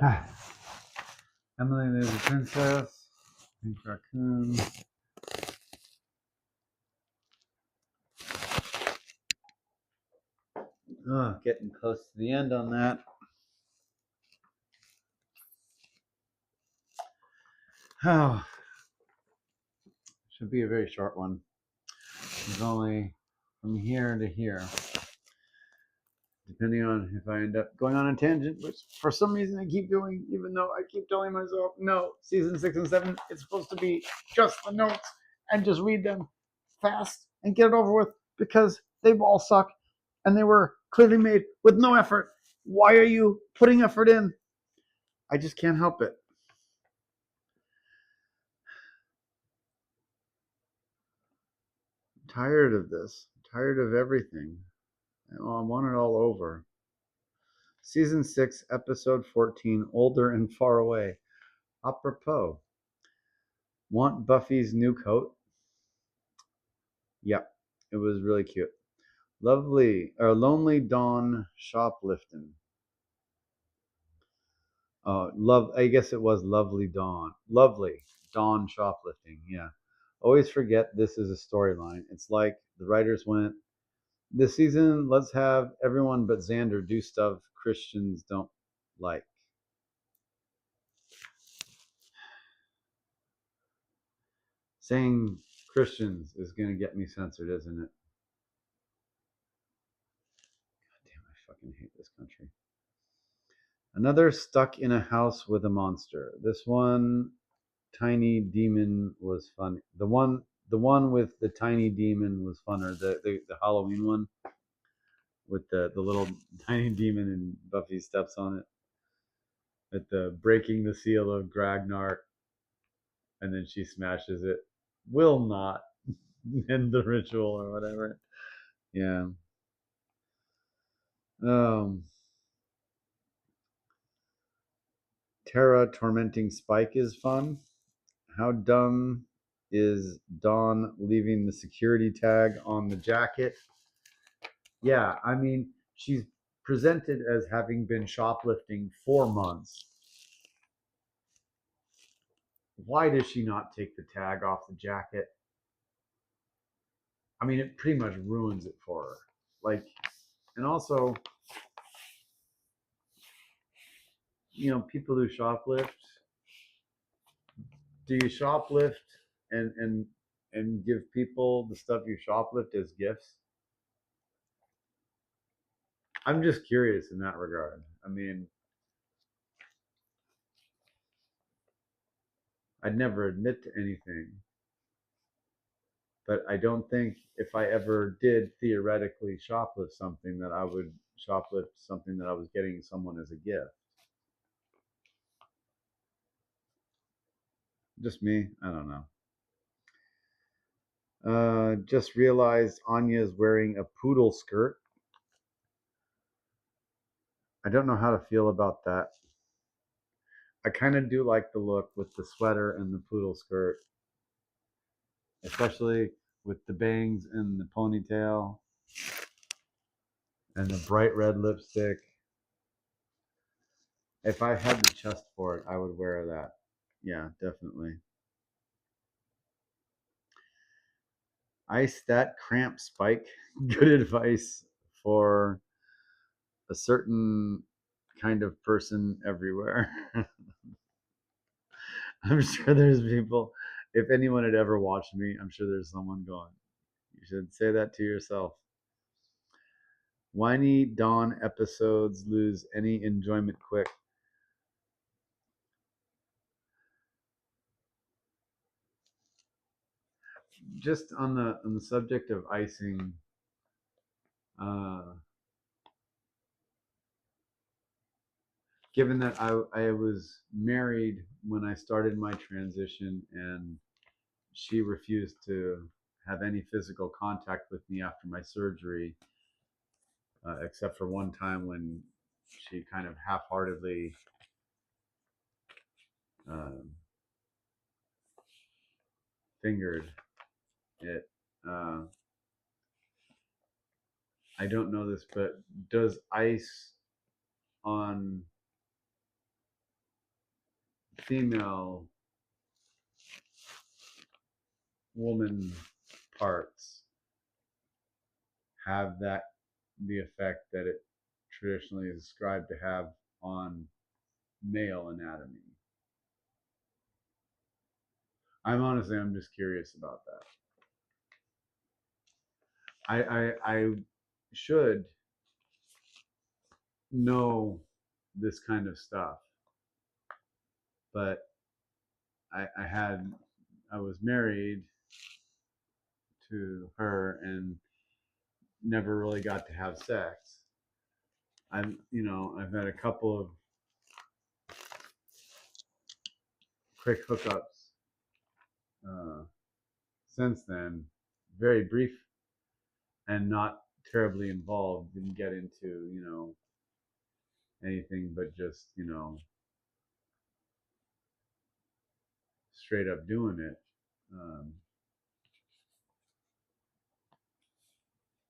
Emily the Princess, Pink Raccoon. Getting close to the end on that. Oh, should be a very short one. It's only from here to here, depending on if I end up going on a tangent, which for some reason I keep doing, even though I keep telling myself, no, season 6 and 7, it's supposed to be just the notes and just read them fast and get it over with because they've all sucked and they were clearly made with no effort. Why are you putting effort in? I just can't help it. I'm tired of this. I'm tired of everything. I want it all over. Season 6, Episode 14, Older and Far Away. Apropos. Want Buffy's new coat? Yep, it was really cute. Lonely Dawn shoplifting. I guess it was Lovely Dawn. Lovely Dawn shoplifting. Yeah. Always forget this is a storyline. It's like the writers went, this season, let's have everyone but Xander do stuff Christians don't like. Saying Christians is going to get me censored, isn't it? God damn, I fucking hate this country. Another stuck in a house with a monster. This one, tiny demon, was funny. The one with the tiny demon was funner. The Halloween one with the little tiny demon and Buffy steps on it. At the breaking the seal of Gragnark, and then she smashes it. Will not end the ritual or whatever. Yeah. Tara tormenting Spike is fun. How dumb is Dawn leaving the security tag on the jacket? Yeah, I mean, she's presented as having been shoplifting 4 months. Why does she not take the tag off the jacket? I mean, it pretty much ruins it for her. Like, and also, people who shoplift, do you shoplift and give people the stuff you shoplift as gifts? I'm just curious in that regard. I mean, I'd never admit to anything, but I don't think if I ever did theoretically shoplift something that I would shoplift something that I was getting someone as a gift. Just me? I don't know. Just realized Anya is wearing a poodle skirt. I don't know how to feel about that. I kind of do like the look with the sweater and the poodle skirt, especially with the bangs and the ponytail and the bright red lipstick. If I had the chest for it, I would wear that. Yeah, definitely. Ice that cramp, Spike. Good advice for a certain kind of person everywhere. I'm sure there's people, if anyone had ever watched me, I'm sure there's someone going, you should say that to yourself. Whiny Dawn episodes lose any enjoyment quick. Just on the subject of icing, given that I was married when I started my transition and she refused to have any physical contact with me after my surgery, except for one time when she kind of half-heartedly fingered it. I don't know this, but does ice on female woman parts have the effect that it traditionally is described to have on male anatomy. I'm just curious about that. I should know this kind of stuff, but I was married to her and never really got to have sex. I've had a couple of quick hookups since then, very brief and not terribly involved. Didn't get into anything but just straight up doing it.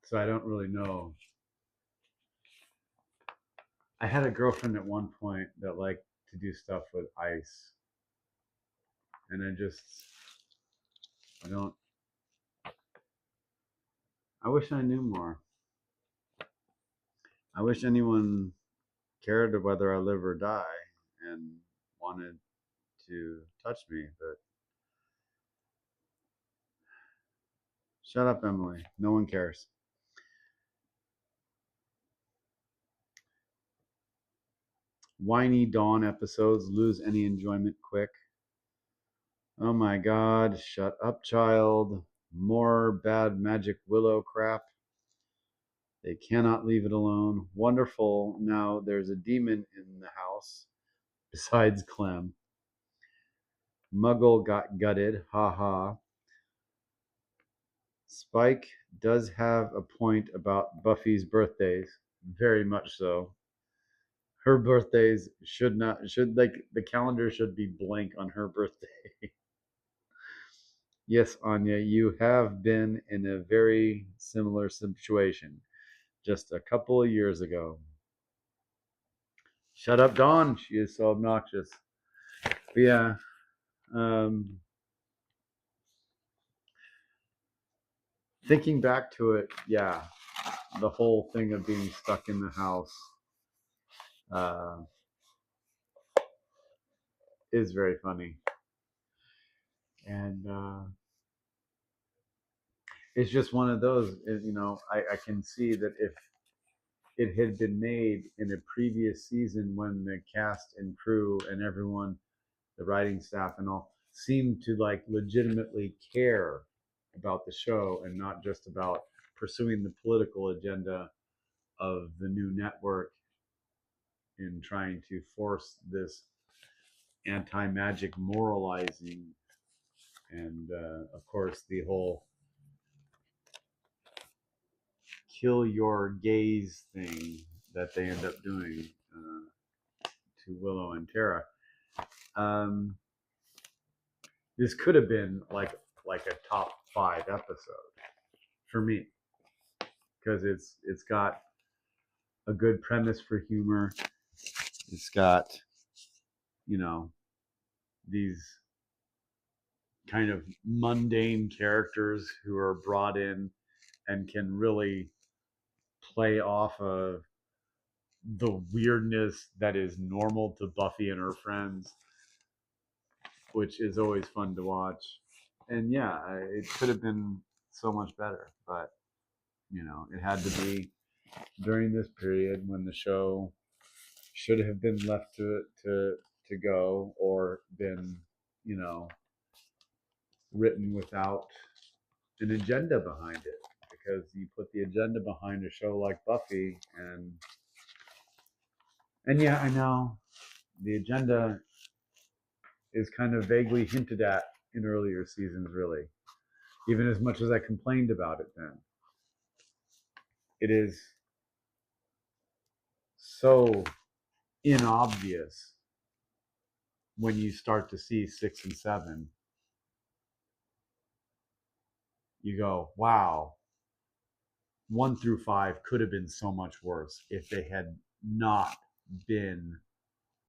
So I don't really know. I had a girlfriend at one point that liked to do stuff with ice, and I wish I knew more. I wish anyone cared whether I live or die and wanted to touch me, but shut up, Emily. No one cares. Whiny Dawn episodes lose any enjoyment quick. Oh my god, shut up, child. More bad Magic Willow crap. They cannot leave it alone. Wonderful. Now there's a demon in the house besides Clem. Muggle got gutted. Ha ha. Spike does have a point about Buffy's birthdays. Very much so. Her birthdays should the calendar should be blank on her birthday. Yes, Anya, you have been in a very similar situation just a couple of years ago. Shut up, Dawn. She is so obnoxious. But yeah. Thinking back to it, yeah, the whole thing of being stuck in the house is very funny. And it's just one of those, I can see that if it had been made in a previous season when the cast and crew and everyone, the writing staff and all, seemed to like legitimately care about the show and not just about pursuing the political agenda of the new network in trying to force this anti-magic moralizing and of course the whole kill your gaze thing that they end up doing to Willow and Tara. This could have been like a top 5 episode for me because it's got a good premise for humor. It's got these kind of mundane characters who are brought in and can really play off of the weirdness that is normal to Buffy and her friends, which is always fun to watch. And yeah, it could have been so much better, but it had to be during this period when the show should have been left to go or been written without an agenda behind it, because you put the agenda behind a show like Buffy and yeah, I know the agenda is kind of vaguely hinted at in earlier seasons, really. Even as much as I complained about it then. It is so inobvious when you start to see 6 and 7. You go, wow, 1 through 5 could have been so much worse if they had not been